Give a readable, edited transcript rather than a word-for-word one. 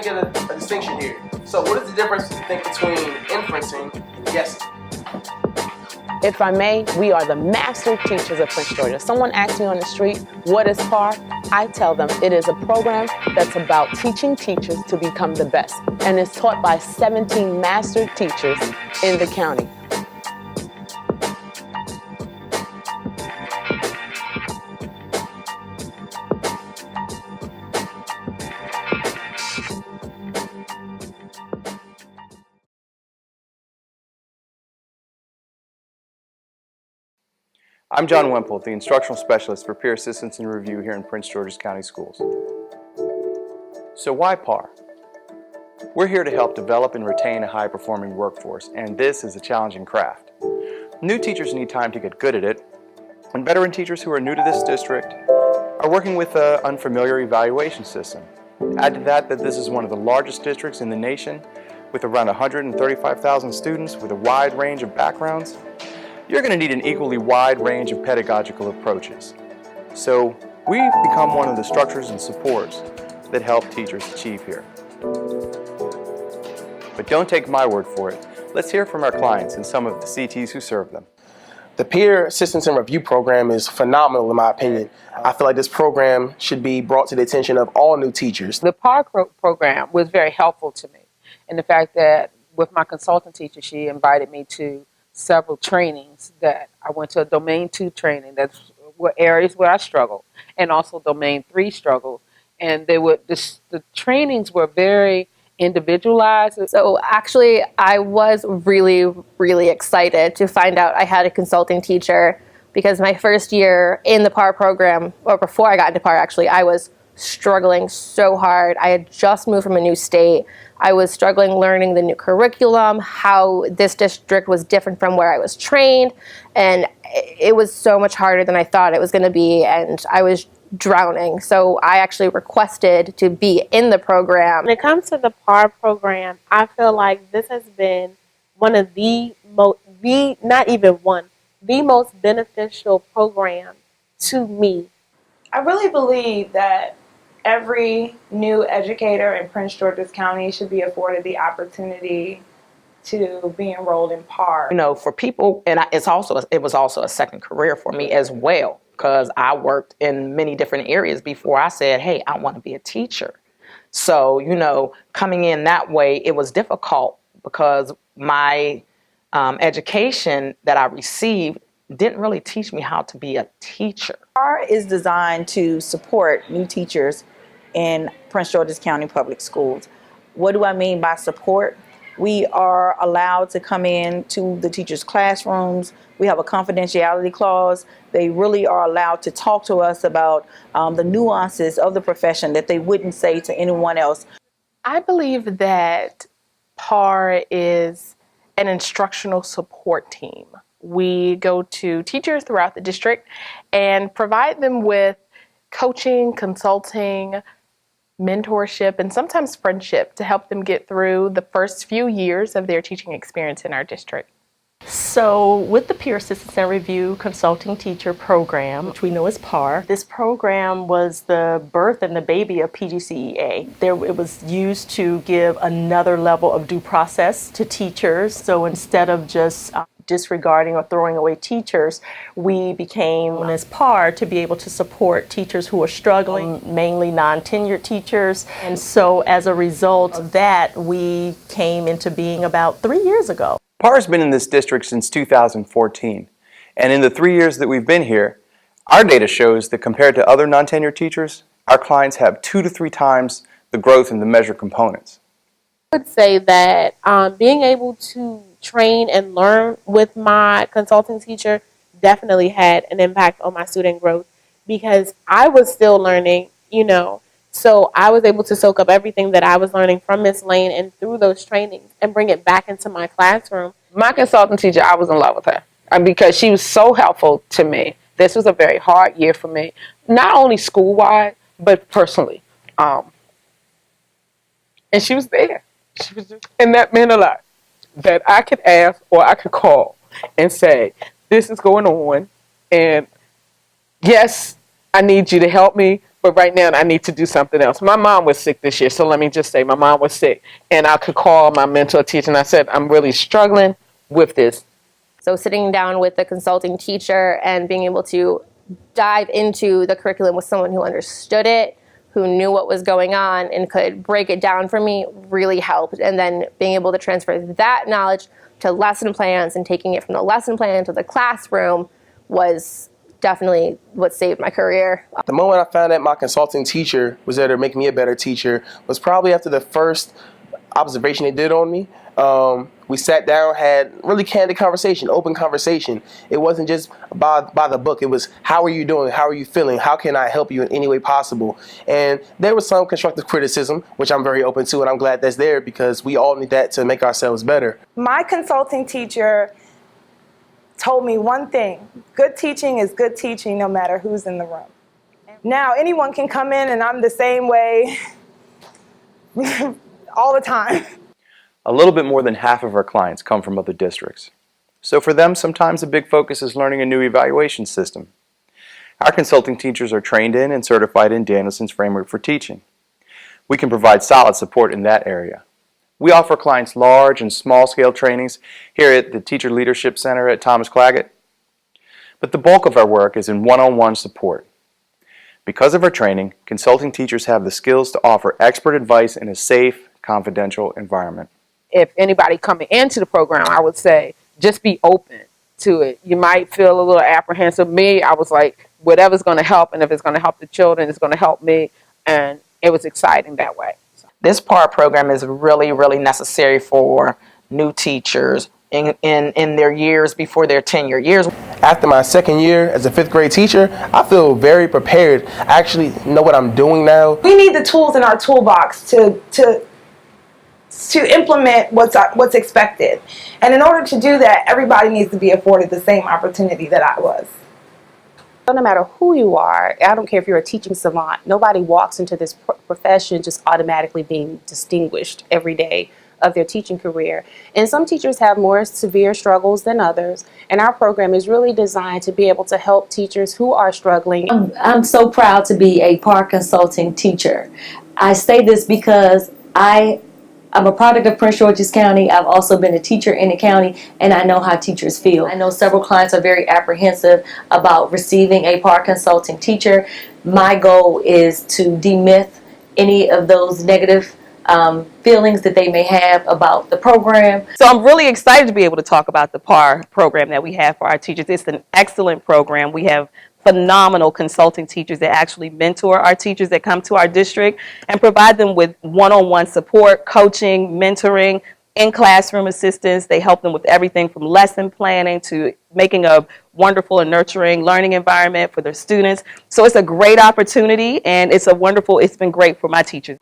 to get a distinction here. So what is the difference, you think, between inferencing and guessing? If I may, we are the master teachers of Prince George. If someone asks me on the street, what is PAR? I tell them it is a program that's about teaching teachers to become the best. And it's taught by 17 master teachers in the county. I'm John Wemple, the Instructional Specialist for Peer Assistance and Review here in Prince George's County Schools. So why PAR? We're here to help develop and retain a high-performing workforce, and this is a challenging craft. New teachers need time to get good at it, and veteran teachers who are new to this district are working with an unfamiliar evaluation system. Add to that this is one of the largest districts in the nation, with around 135,000 students with a wide range of backgrounds. You're going to need an equally wide range of pedagogical approaches. So we become one of the structures and supports that help teachers achieve here. But don't take my word for it. Let's hear from our clients and some of the CTs who serve them. The Peer Assistance and Review program is phenomenal in my opinion. I feel like this program should be brought to the attention of all new teachers. The PAR program was very helpful to me. And the fact that with my consultant teacher, she invited me to several trainings that I went to a Domain 2 training. That's were areas where I struggled, and also Domain 3 struggled. And they were the trainings were very individualized. So actually, I was really, really excited to find out I had a consulting teacher, because my first year in the PAR program, or before I got into PAR actually, I was struggling so hard. I had just moved from a new state. I was struggling learning the new curriculum, how this district was different from where I was trained, and it was so much harder than I thought it was going to be, and I was drowning. So I actually requested to be in the program. When it comes to the PAR program, I feel like this has been one of the most beneficial program to me. I really believe that every new educator in Prince George's County should be afforded the opportunity to be enrolled in PAR. You know, for people, and it was also a second career for me as well, because I worked in many different areas before I said, hey, I want to be a teacher. So, you know, coming in that way, it was difficult because my education that I received didn't really teach me how to be a teacher. PAR is designed to support new teachers in Prince George's County Public Schools. What do I mean by support? We are allowed to come in to the teachers' classrooms. We have a confidentiality clause. They really are allowed to talk to us about the nuances of the profession that they wouldn't say to anyone else. I believe that PAR is an instructional support team. We go to teachers throughout the district and provide them with coaching, consulting, mentorship, and sometimes friendship to help them get through the first few years of their teaching experience in our district. So with the Peer Assistance and Review Consulting Teacher Program, which we know as PAR, this program was the birth and the baby of PGCEA. It was used to give another level of due process to teachers. So instead of just disregarding or throwing away teachers, we became known as PAR to be able to support teachers who are struggling, mainly non-tenured teachers. And so as a result of that, we came into being about 3 years ago. PAR has been in this district since 2014, and in the 3 years that we've been here, our data shows that compared to other non-tenured teachers, our clients have 2 to 3 times the growth in the measured components. I would say that being able to train and learn with my consulting teacher definitely had an impact on my student growth, because I was still learning, so I was able to soak up everything that I was learning from Miss Lane and through those trainings and bring it back into my classroom. My consultant teacher, I was in love with her because she was so helpful to me. This was a very hard year for me, not only school-wide, but personally. And she was there. And that meant a lot. That I could ask or I could call and say, this is going on, and yes, I need you to help me, but right now I need to do something else. My mom was sick this year, so let me just say my mom was sick. And I could call my mentor teacher and I said, I'm really struggling with this. So sitting down with the consulting teacher and being able to dive into the curriculum with someone who understood it, who knew what was going on and could break it down for me really helped. And then being able to transfer that knowledge to lesson plans and taking it from the lesson plan to the classroom was definitely what saved my career. The moment I found out my consulting teacher was there to make me a better teacher was probably after the first observation they did on me. We sat down, had really candid conversation, open conversation. It wasn't just by the book. It was, how are you doing? How are you feeling? How can I help you in any way possible? And there was some constructive criticism, which I'm very open to, and I'm glad that's there because we all need that to make ourselves better. My consulting teacher told me one thing: good teaching is good teaching no matter who's in the room. Now, anyone can come in and I'm the same way all the time. A little bit more than half of our clients come from other districts. So for them, sometimes a big focus is learning a new evaluation system. Our consulting teachers are trained in and certified in Danielson's Framework for Teaching. We can provide solid support in that area. We offer clients large and small-scale trainings here at the Teacher Leadership Center at Thomas Claggett. But the bulk of our work is in one-on-one support. Because of our training, consulting teachers have the skills to offer expert advice in a safe, confidential environment. If anybody coming into the program, I would say just be open to it. You might feel a little apprehensive. Me, I was like, whatever's going to help, and if it's going to help the children, it's going to help me, and it was exciting that way. This PAR program is really, really necessary for new teachers in their years before their tenure years. After my second year as a 5th grade teacher, I feel very prepared. I actually know what I'm doing now. We need the tools in our toolbox to implement what's expected. And in order to do that, everybody needs to be afforded the same opportunity that I was. No matter who you are, I don't care if you're a teaching savant, nobody walks into this profession just automatically being distinguished every day of their teaching career. And some teachers have more severe struggles than others, and our program is really designed to be able to help teachers who are struggling. I'm so proud to be a PAR consulting teacher. I say this because I'm a product of Prince George's County. I've also been a teacher in the county, and I know how teachers feel. I know several clients are very apprehensive about receiving a PAR consulting teacher. My goal is to demyth any of those negative feelings that they may have about the program. So I'm really excited to be able to talk about the PAR program that we have for our teachers. It's an excellent program. We have phenomenal consulting teachers that actually mentor our teachers that come to our district and provide them with one-on-one support, coaching, mentoring, in-classroom assistance. They help them with everything from lesson planning to making a wonderful and nurturing learning environment for their students. So it's a great opportunity, and it's been great for my teachers.